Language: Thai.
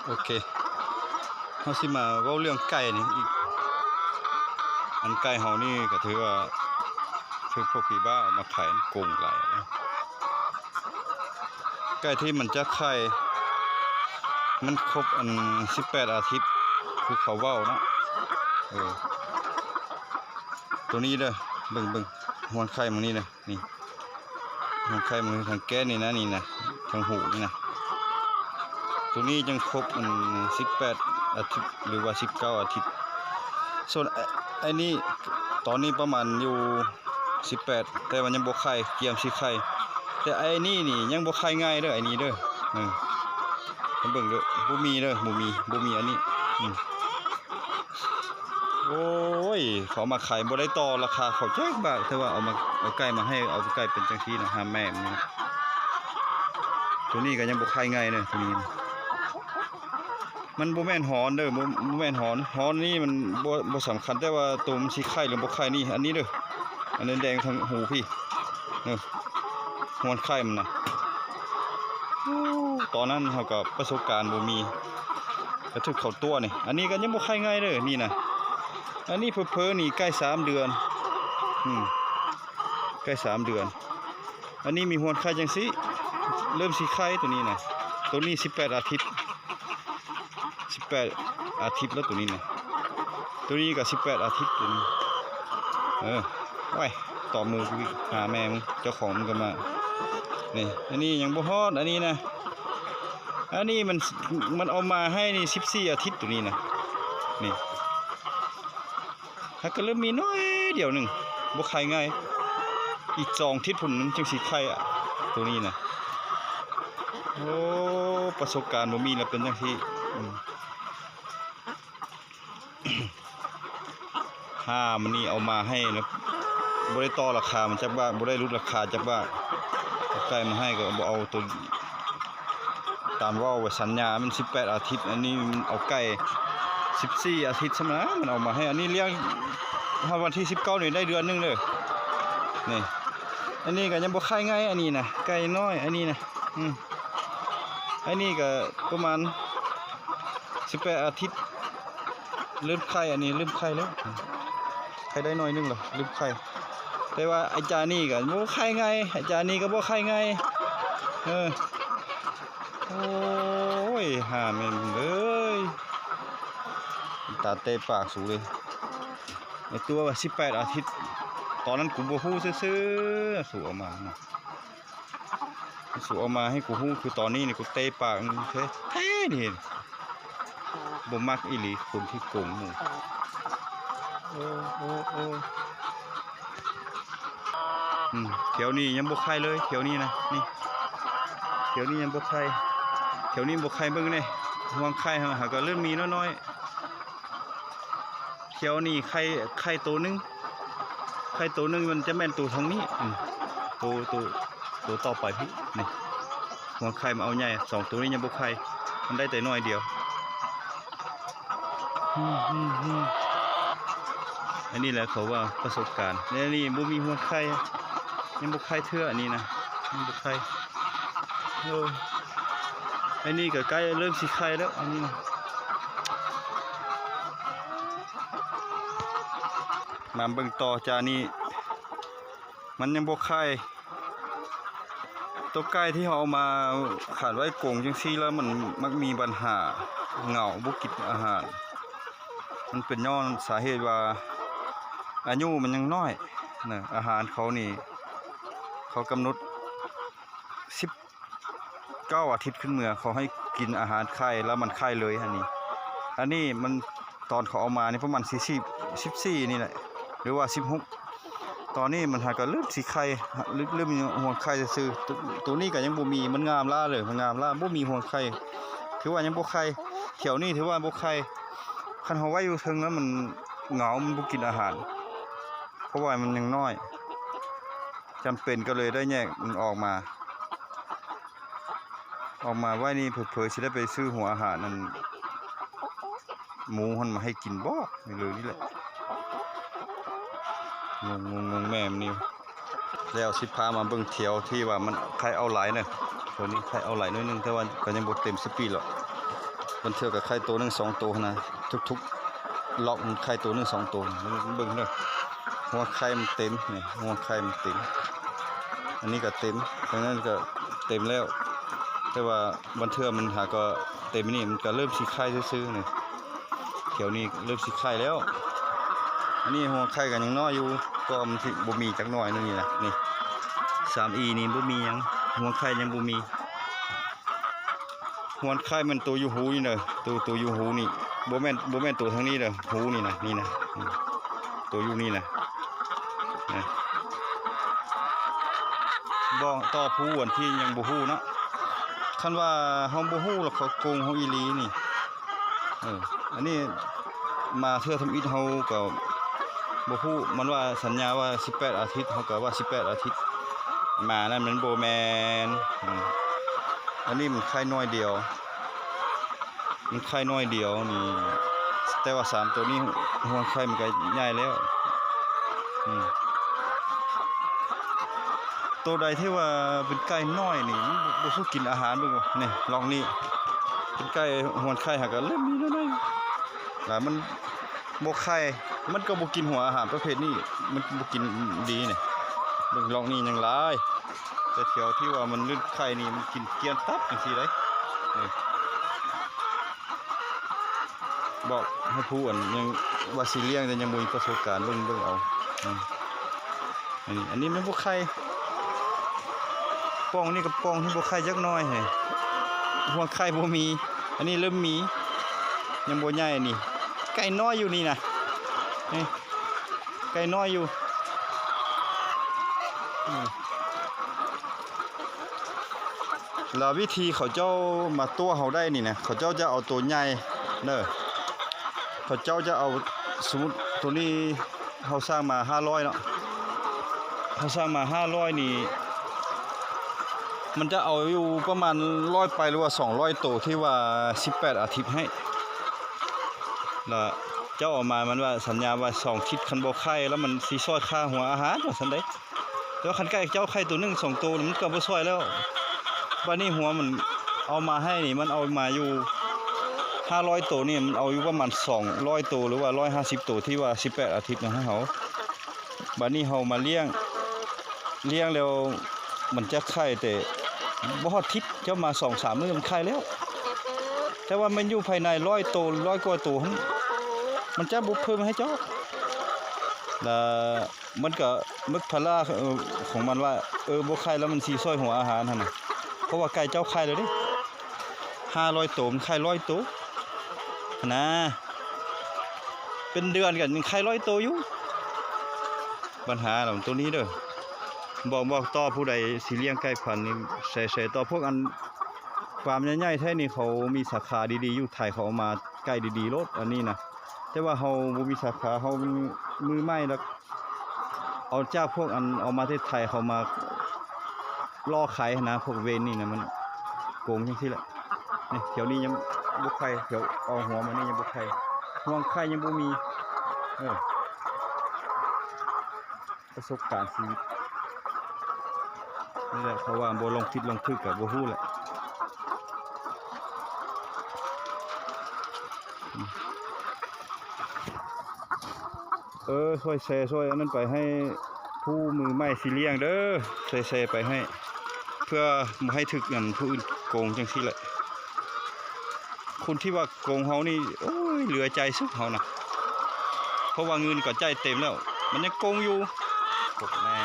โอเคเขาสิมาเว้าเรื่องไก่นี่อีกอันไก่เฮานี่ก็ถือว่าคือพวกพี่บ้าเอามาขายโกงหลายนะไก่ที่มันจะไข่มันครบอัน18อาทิตย์คือเขาเว้านะตัวนี้เด้อเบิ่งหัวไข่มันนี่นะนี่หัวไข่มันทางแก้นี่นะนี่นะทางหูนี่นะตัวนี้ยังครบอัน18อาทิตย์หรือว่า19อาทิตย์ส่วนไอ้นี่ตอนนี้ประมาณอยู่18แต่ว่ายังบ่ไข่เกียมสิไข่แต่ไอ้นี่ยังบ่ไข่ง่ายเด้อไอ้นี่เด้อเบิ่งเด้อบ่มีเด้อบ่มีอันนี้โอ้ยเขามาขายบ่ได้ต่อราคาเขาแจ้งบาทแต่ว่าเอาไก่มาให้เอาไก่เป็นจังซี่นะหาแม่มันตัวนี้ก็ยังบ่ไข่ง่ายเด้อตัวนี้มันบ่แม่นหอนเด้อบ่แม่นหอนนี่มันบ่สำคัญแต่ว่าตัวมันสิไข่หรือบ่ไข่นี่อันนี้เด้ออันนั้นแดงทางหูพี่หอนไข่มันน่ะตอนนั้นเฮาก็ประสบการณ์บ่มีก็ถึกเข้าตัวนี่อันนี้ก็ยังบ่ไข่ง่ายเด้อนี่นะอันนี้เพ้อๆนี่ใกล้3เดือนใกล้3เดือนอันนี้มีหอนไข่จังซี่เริ่มสิไข่ตัวนี้น่ะตัวนี้18อาทิตย์18อาทิตย์แล้วตัวนี้นะตัวนี้ก็18อาทิตย์ตัวนี้ไว้ต่อมือหาแม่มึงเจ้าของมันก็มานี่อันนี้ยังบ่ฮอดอันนี้นะอันนี้มันเอามาให้นี่14อาทิตย์ตัวนี้นะนี่ถ้าก็เริ่มมีน้อยเดียวหนึ่งบ่ไข่ง่ายอีก2อาทิตย์พุ่นมันจึงสิไข่อ่ะตัวนี้นะโอ้ประสบการณ์บ่มีแล้วเป็นจังซี่มันนี่เอามาให้นะบ่ได้ต่อราคามันจักบ้างบ่ได้ลดราคาจักบ้างไก่มาให้ก็บ่เอาตัวตามว่าไว้สัญญามัน18อาทิตย์อันนี้มันเอาไก่14อาทิตย์ใช่มั้ยมันเอามาให้อันนี้เลี้ยงวันที่19นี่ได้เดือนนึงเลยนี่อันนี้ก็ยังบ่ไข่ง่ายอันนี้นะไก่น้อยอันนี้นะอันนี้ก็ประมาณ18อาทิตย์เริ่มไข่อันนี้เริ่มไข่แล้วไข่ได้น้อยนึงเหรอลืมไข่แต่ว่าไอ้จานี่ก็บ่ไข่ไงไอ้จานี่ก็บ่ไข่ไงโอ้ยหาแม่นเอ้ยตาเตะปากสูเลยไอ้ตัวว่า18อาทิตย์ตอนนั้นกูบ่ฮู้ซื่อๆสูเอามานะสูเอามาให้กูฮู้คือตอนนี้นี่กูเตะปากแท้นี่บ่มักอีหลีคนที่โกงหมู่เขียวนี่ยังบ่ไข่เลยเขียวนี่นะนี่เขียวนี่ยังบ่ไข่เขียวนี่บ่ไข่เบิ่งนี่ห่วงไข่หาก็เริ่มมีน้อยๆเขียวนี่ไข่ตัวนึงมันจะแม่นตัวทางนี้ตัวต่อไปพี่นี่ห่วงไข่มาเอาใหญ่2ตัวนี้ยังบ่ไข่มันได้แต่น้อยเดียวอันนี้แหละเขาว่าประสบการณ์นี่บ่มีหัวไข่ยังบ่ไข่เทื่ออันนี้นะยังบ่ไข่อันนี้ก็ใกล้เริ่มสิไข่แล้วอันนี้นะมาเบิ่งต่อจานี่มันยังบ่ไข่ตัวไก่ที่เขาเอามาขาดไว้กรงจังซี่แล้วมันมักมีปัญหาเหงาบ่กินอาหารมันเป็นย้อนสาเหตุว่าอายุมันยังน้อยนะอาหารเขานี่เขากำหนด19อาทิตย์ขึ้นเมื่อเขาให้กินอาหารไข่แล้วมันไข่เลยอันนี้มันตอนเขาเอามานี่ประมาณ14นี่แหละหรือว่า16ตอนนี้มันหาก็เริ่มสิไข่เริ่มมีหัวไข่ซื่อตัวนี้ก็ยังบ่มีมันงามล่าเลยมันงามล่าบ่มีหัวไข่ถือว่ายังบ่ไข่เขียวนี่ถือว่าบ่ไข่คันเฮาไว้อยู่เทิงแล้วมันเหงามันบ่กินอาหารเพราะว่ามันยังน้อยจำเป็นก็เลยได้แยกมันออกมาไว้นี่เผลอๆสิได้ไปซื้อหัวอาหารนั่นหมูมันมาให้กินบ่นี่เลยนี่แหละงงแม่มันนี่แล้วสิพามาเบิ่งเที่ยวที่ว่ามันใครเอาหลายเนี่ยตัวนี้ใครเอาหลายน้อยนึงแต่ว่าก็ยังบ่เต็มสปีดหรอก มันเทื่อกับไข่ตัวหนึง2ตัวนะทุกๆล็อกมันไข่ตัวหนึง2ตัวเบิ่งเด้อหัวไข่มันเต็มนี่หัวไข่มันเต็มอันนี้ก็เต็มดังนั้นก็เต็มแล้วแต่ว่าบันเทื่อมันหาก็เต็มนี่มันก็เริ่มสิไข่ซื่อๆนี่เขียวนี่เริ่มสิไข่แล้วอันนี้หัวไข่ก็ยังน้อยอยู่ก็มันสิบ่มีจักหน่อยนึงนี่นะนี่ 3E นี่บ่มีหยังหัวไข่ยังบ่มีหัวไข่มันตัวอยู่หูนี่เด้อตัวอยู่หูนี่บ่แม่นตัวทางนี้เด้อหูนี่นะตัวอยู่นี่นะบ่ต่อผู้อันที่ยังบ่ฮู้เนาะคันว่าเฮาบ่ฮู้แล้วเขาโกงเฮาอีหลีนี่อันนี้มาเทื่อทำอิฐเฮาก็บ่ฮู้มันว่าสัญญาว่า18อาทิตย์เฮาก็ว่า18อาทิตย์มานั่นมันบ่แม่นอันนี้มันไข่น้อยเดียวนี่แต่ว่า3ตัวนี้หัวไข่มันก็ใหญ่แล้วตัวใดที่ว่าเป็นไก่น้อยนี่บ่สู้กินอาหารเบิ่งบ่นี่ลองนี่เป็นไก่หัวไข่หาก็เริ่มมีน้อยๆแล้วมันบ่ไข่มันก็บ่กินหัวอาหารประเภทนี้มันบ่กินดีนี่เบิ่งลองนี่ยังหลายแต่เที่ยวที่ว่ามันลื่นไข่นี่มันกินเกลียนตับจังซี่ได้นี่บอกให้ผู้อันยังว่าสิเลี้ยงแต่ยังบ่มีประสบการณ์เบิ่งเอาอันนี้มันบ่ไข่ป้องนี่กับป้องที่บ่ไข่จักน้อยให้หัวไข่บ่มีอันนี้เริ่มมียังบ่ใหญ่นี่ไก่น้อยอยู่นี่นะนี่ไก่น้อยอยู่แล้ววิธีเขาเจ้ามาตัวเขาได้นี่นะเขาเจ้าจะเอาตัวใหญ่เด้อเขาเจ้าจะเอาสมมุติตัวนี้เขาสร้างมา500เนาะเขาสร้างมา500นี่มันจะเอาอยู่ประมาณ100ไปหรือว่า200ตัวที่ว่า18อาทิตย์ให้แล้วเจ้าออกมามันว่าสัญญาว่า2ทิศคันบ่ไข่แล้วมันสิช่วยค่าหัวอาหารว่าซั่นเด้แต่ว่าคันไก่เจ้าไข่ตัวนึง2ตัวมันก็บ่ช่วยแล้วบัดนี้หัวมันเอามาให้นี่มันเอามาอยู่500ตัวนี่มันเอาอยู่ประมาณ200ตัวหรือว่า150ตัวที่ว่า18อาทิตย์นะให้เฮาบัดนี้เฮามาเลี้ยงแล้วมันจะไข่แต่บ่ฮอดทิศเจ้ามา 2-3 มื้อมันไข่แล้วแต่ว่ามันอยู่ภายใน100ตัว100กว่าตัวมันจะบ่เพิ่มให้เจ้าแล้วมันก็มึกพลาของมันว่าบ่ไข่แล้วมันสิช่วยหัวอาหารหั่นน่ะเพราะว่าไก่เจ้าไข่แล้วดิ500ตัวมันไข่100ตัวนะเป็นเดือนกันยังไข่100ตัวอยู่ปัญหาเหล่าตัวนี้เด้อบอกต่อผู้ใดสิเลี้ยงไก่พันธุ์นี่ใส่ต่อพวกอันฟาร์มใหญ่ๆแท้นี่เขามีสาขาดีๆอยู่ไทยเขาเอามาไก่ดีๆโลดอันนี้นะแต่ว่าเฮาบ่มีสาขาเฮามือใหม่แล้วเอาจากพวกอันเอามาที่ไทยเขามาล่อขายนะพวกเวนนี่นะมันโกงจังซี่แหละนี่เดี๋ยวนี้ยังบ่ไข่เดี๋ยวเอาหัวมานี่ยังบ่ไข่ห่วงไข่ยังบ่มีประสบการณ์ชีวิตนี่แหละเขาว่าบ่ลองคิดลองทึกกับบ่ฮู้แหละช่วยแชร์ช่วยอันนั้นไปให้ผู้มือใหม่สิเลี้ยงเด้อแชร์ไปให้เพื่อบ่ให้ถึกเงินผู้อื่นโกงจังซี่แหละคนที่ว่าโกงเฮานี่โอ้ยเหลือใจสุดเฮานะเพราะว่าเงินก็ใจเต็มแล้วมันยังโกงอยู่พวกแม่